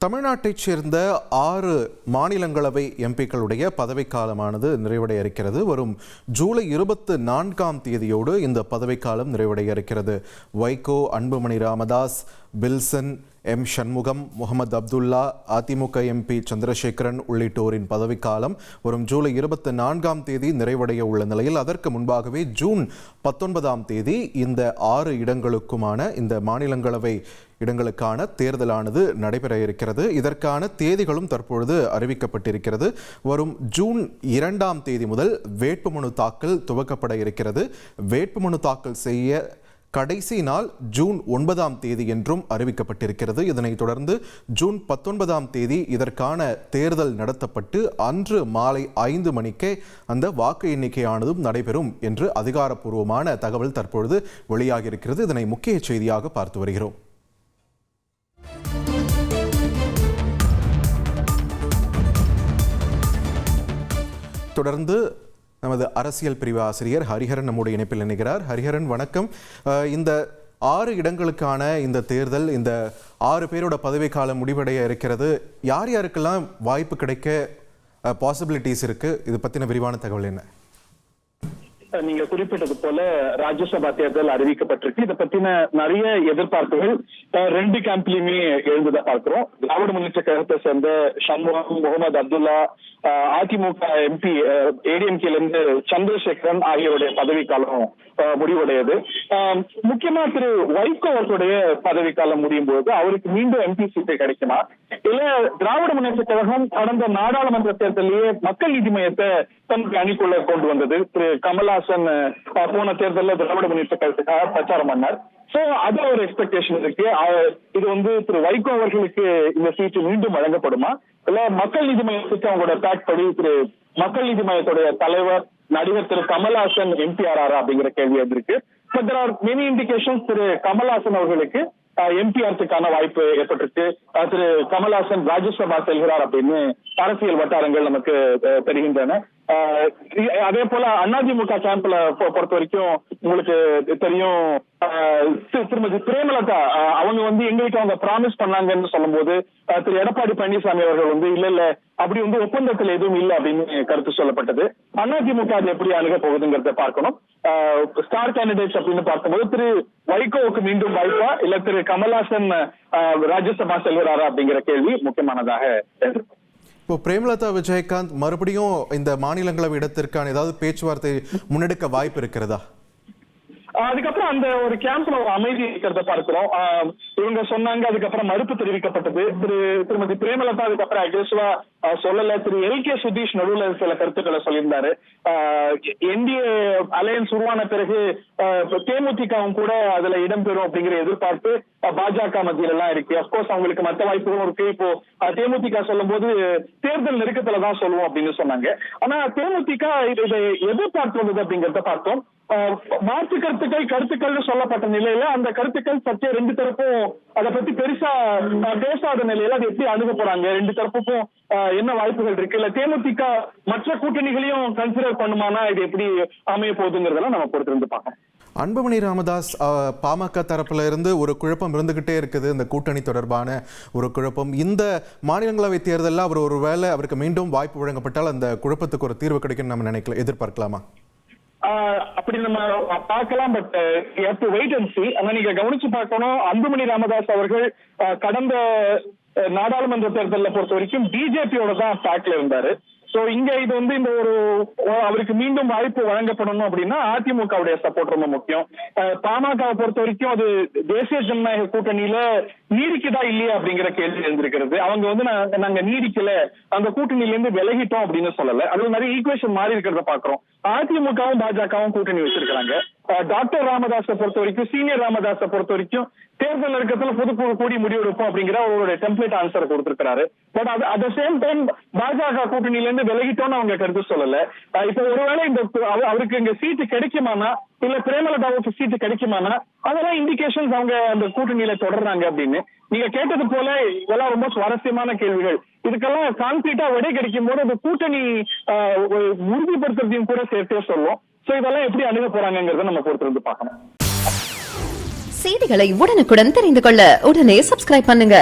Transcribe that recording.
தமிழ்நாட்டைச் சேர்ந்த 6 மாநிலங்களவை எம்பிக்களுடைய பதவிக்காலமானது நிறைவடைய இருக்கிறது. வரும் ஜூலை 24ஆம் தேதியோடு இந்த பதவிக்காலம் நிறைவடைய இருக்கிறது. வைகோ, அன்புமணி ராமதாஸ், பில்சன், எம் சண்முகம், முகமது அப்துல்லா, அதிமுக எம்பி சந்திரசேகரன் உள்ளிட்டோரின் பதவிக்காலம் வரும் ஜூலை 24ஆம் தேதி நிறைவடைய உள்ள நிலையில் அதற்கு முன்பாகவே ஜூன் 19ஆம் தேதி இந்த 6 இடங்களுக்குமான இந்த மாநிலங்களவை இடங்களுக்கான தேர்தலானது நடைபெற இருக்கிறது. இதற்கான தேதிகளும் தற்பொழுது அறிவிக்கப்பட்டிருக்கிறது. வரும் ஜூன் 2ஆம் தேதி முதல் வேட்புமனு தாக்கல் துவக்கப்பட இருக்கிறது. வேட்புமனு தாக்கல் செய்ய கடைசி நாள் ஜூன் 9ஆம் தேதி என்றும் அறிவிக்கப்பட்டிருக்கிறது. இதனைத் தொடர்ந்து ஜூன் 19ஆம் தேதி இதற்கான தேர்தல் நடத்தப்பட்டு அன்று மாலை 5 மணிக்கே அந்த வாக்கு எண்ணிக்கையானதும் நடைபெறும் என்று அதிகாரப்பூர்வமான தகவல் தற்பொழுது வெளியாகியிருக்கிறது. இதனை முக்கிய செய்தியாக பார்த்து வருகிறோம். தொடர்ந்து நமது அரசியல் பிரிவு ஆசிரியர் ஹரிஹரன் நம்முடைய இணைப்பில் இணைகிறார். ஹரிஹரன், வணக்கம். இந்த 6 இடங்களுக்கான இந்த தேர்தல், இந்த 6 பேரோட பதவிக்காலம் முடிவடைய இருக்கிறது. யார் யாருக்கெல்லாம் வாய்ப்பு கிடைக்க பாசிபிலிட்டிஸ் இருக்கு? இது பத்தின விரிவான தகவல் என்ன? நீங்க குறிப்பிட்டது போல ராஜ்யசபா தேர்தல் அறிவிக்கப்பட்டிருக்கு. இதை பத்தின நிறைய எதிர்பார்ப்புகள் 2 கேம்ப்லயுமே எழுந்ததை பார்க்கிறோம். திராவிட முன்னேற்ற கழகத்தை சேர்ந்த சண்முகம், முகமது அப்துல்லா, அதிமுக எம்பி ஏடிஎம்கேல இருந்து சந்திரசேகரன் ஆகியோருடைய பதவிக்காலம் முடிவடையது. முக்கியமா திரு வைகோ அவர்களுடைய பதவிக்காலம் முடியும் போது அவருக்கு மீண்டும் எம்பி சீட்டை கிடைக்குமா, இல்ல திராவிட முன்னேற்ற கழகம் கடந்த நாடாளுமன்ற தேர்தலிலேயே மக்கள் நீதி மையத்தை தன்னுடைய அணிக்குள்ள கொண்டு வந்தது. திரு கமல்ஹாசன் போன தேர்தலில் திராவிட முன்னேற்ற கழகத்துக்காக பிரச்சாரம் பண்ணார். சோ அதுல ஒரு எக்ஸ்பெக்டேஷன் இருக்கு. இது திரு வைகோ அவர்களுக்கு இந்த சீட்டு மீண்டும் வழங்கப்படுமா, இல்ல மக்கள் நீதி மையத்துக்கு அவங்களோட பேக் படி திரு மக்கள் நீதி மையத்துடைய தலைவர் நடிகர் திரு கமல்ஹாசன் எம்பி ஆறாரா அப்படிங்கிற கேள்வி இருக்கு. But there are many indications திரு கமல்ஹாசன் அவர்களுக்கு எம்பிஆர்த்துக்கான வாய்ப்பு ஏற்பட்டிருக்கு. திரு கமல்ஹாசன் ராஜ்யசபா செல்கிறார் அப்படின்னு அரசியல் வட்டாரங்கள் நமக்கு தெரிகின்றன. அதே போல அதிமுக கேம்ப்ல பொறுத்த வரைக்கும் உங்களுக்கு தெரியும், திருமதி பிரேமலதா அவங்க எங்களுக்கு அவங்க ப்ராமிஸ் பண்ணாங்கன்னு சொல்லும் போது திரு எடப்பாடி பழனிசாமி அவர்கள் இல்ல அப்படி ஒப்பந்தத்தில் எதுவும் இல்லை அப்படின்னு கருத்து சொல்லப்பட்டது. அதிமுக அது எப்படி அணுக போகுதுங்கிறத பார்க்கணும். ஸ்டார் கேண்டிடேட்ஸ் அப்படின்னு பார்க்கும்போது திரு வைகோவுக்கு மீண்டும் வாய்ப்பா, இல்ல திரு கமல்ஹாசன் ராஜ்யசபா செல்கிறாரா அப்படிங்கிற கேள்வி முக்கியமானதாக இருக்கு. இப்போ பிரேமலதா விஜயகாந்த் மறுபடியும் இந்த மாநிலங்களவை இடத்திற்கான ஏதாவது பேச்சுவார்த்தை முன்னெடுக்க வாய்ப்பு இருக்கிறதா? அதுக்கப்புறம் அந்த ஒரு கேம்ப்ல ஒரு அமைதி இருக்கிறத பார்க்கிறோம். இவங்க சொன்னாங்க, அதுக்கப்புறம் மறுப்பு தெரிவிக்கப்பட்டது. திருமதி பிரேமலதா அதுக்கப்புறம் அக்ரெசிவா சொல்லல. திரு எல்.கே. சுதீஷ் நடுவில் சில கருத்துக்களை சொல்லியிருந்தாரு. என்டிஏ அலையன்ஸ் உருவான பிறகு தேமுதிகவும் கூட அதுல இடம்பெறும் அப்படிங்கிற எதிர்பார்ப்பு பாஜக மத்தியில எல்லாம் இருக்கு. அப்கோர்ஸ் அவங்களுக்கு மற்ற வாய்ப்புகளும் இருக்கு. இப்போ தேமுதிக சொல்லும் போது தேர்தல் நெருக்கத்துலதான் சொல்லுவோம் அப்படின்னு சொன்னாங்க. ஆனா தேமுதிக இதை எதிர்பார்த்து வந்தது அப்படிங்கறத பார்த்தோம். மாற்று கருத்துக்கள் சொல்லப்பட்ட நிலையில அந்த கருத்துக்கள் சற்றே 2 தரப்பும் அதை பத்தி பெருசா பேசாத நிலையில அது எப்படி அணுக போறாங்க, 2 தரப்புக்கும் என்ன வாய்ப்புகள் இருக்கு, இல்ல தேமுதிக மற்ற கூட்டணிகளையும் கன்சிடர் பண்ணுமானா இது எப்படி அமைய போகுதுங்கிறதெல்லாம் நம்ம பொறுத்திருந்து பார்க்கணும். அன்புமணி ராமதாஸ் பாமக தரப்புல இருந்து ஒரு குழப்பம் இருந்துகிட்டே இருக்குது, இந்த கூட்டணி தொடர்பான ஒரு குழப்பம். இந்த மாநிலங்களவை தேர்தலில் அவர் ஒருவேளை அவருக்கு மீண்டும் வாய்ப்பு வழங்கப்பட்டால் அந்த குழப்பத்துக்கு ஒரு தீர்வு கிடைக்கும் நம்ம எதிர்பார்க்கலாமா? அப்படி நம்ம பார்க்கலாம். But wait and see. ஆனா நீங்க கவனிச்சு பார்க்கணும், அன்புமணி ராமதாஸ் அவர்கள் கடந்த நாடாளுமன்ற தேர்தலில் பொறுத்த வரைக்கும் பிஜேபியோட தான் பேக்ல இருந்தாரு. சோ இங்க இது இந்த ஒரு அவருக்கு மீண்டும் வாய்ப்பு வழங்கப்படணும் அப்படின்னா அதிமுகவுடைய சப்போர்ட் ரொம்ப முக்கியம். பாமகவை பொறுத்த வரைக்கும் அது தேசிய ஜனநாயக கூட்டணியில நீடிக்குதா இல்லையா அப்படிங்கிற கேள்வி எழுந்திருக்கிறது. அவங்க நாங்க நீடிக்கல, அந்த கூட்டணியில இருந்து விலகிட்டோம் அப்படின்னு சொல்லல. அது நிறைய ஈக்குவேஷன் மாறி இருக்கிறத பாக்குறோம். அதிமுகவும் பாஜகவும் கூட்டணி வச்சிருக்காங்க. டாக்டர் ராமதாஸை பொறுத்த வரைக்கும், சீனியர் ராமதாஸை பொறுத்த வரைக்கும் தேர்தல் நெருக்கத்துல பொதுக்குழு கூடி முடிவெடுப்போம் அப்படிங்கிற அவருடைய டெம்ப்ளேட் ஆன்சர் கொடுத்திருக்காரு. But at the same time பாஜக கூட்டணியில இருந்து விலகிட்டோம்னு அவங்க கருத்து சொல்லல. இப்ப ஒருவேளை அவருக்கு இங்க சீட்டு கிடைக்குமானா, இல்ல பிரேமலதாவுக்கு சீட்டு கிடைக்குமானா, அதெல்லாம் இண்டிகேஷன்ஸ் அவங்க அந்த கூட்டணியில தொடர்றாங்க அப்படின்னு. நீங்க கேட்டது போல இதெல்லாம் ரொம்ப சுவாரஸ்யமான கேள்விகள். இதுக்கெல்லாம் கான்கிரீட்டா விடை கிடைக்கும் போது அந்த கூட்டணி உறுதிப்படுத்துறதையும் கூட சேர்த்தே சொல்லுவோம். சோ இதெல்லாம் எப்படி அணுக போறாங்கிறத நம்ம பொறுத்திருந்து பார்க்கணும். செய்திகளை உடனுக்குடன் தெரிந்து கொள்ள உடனே சப்ஸ்கிரைப் பண்ணுங்க.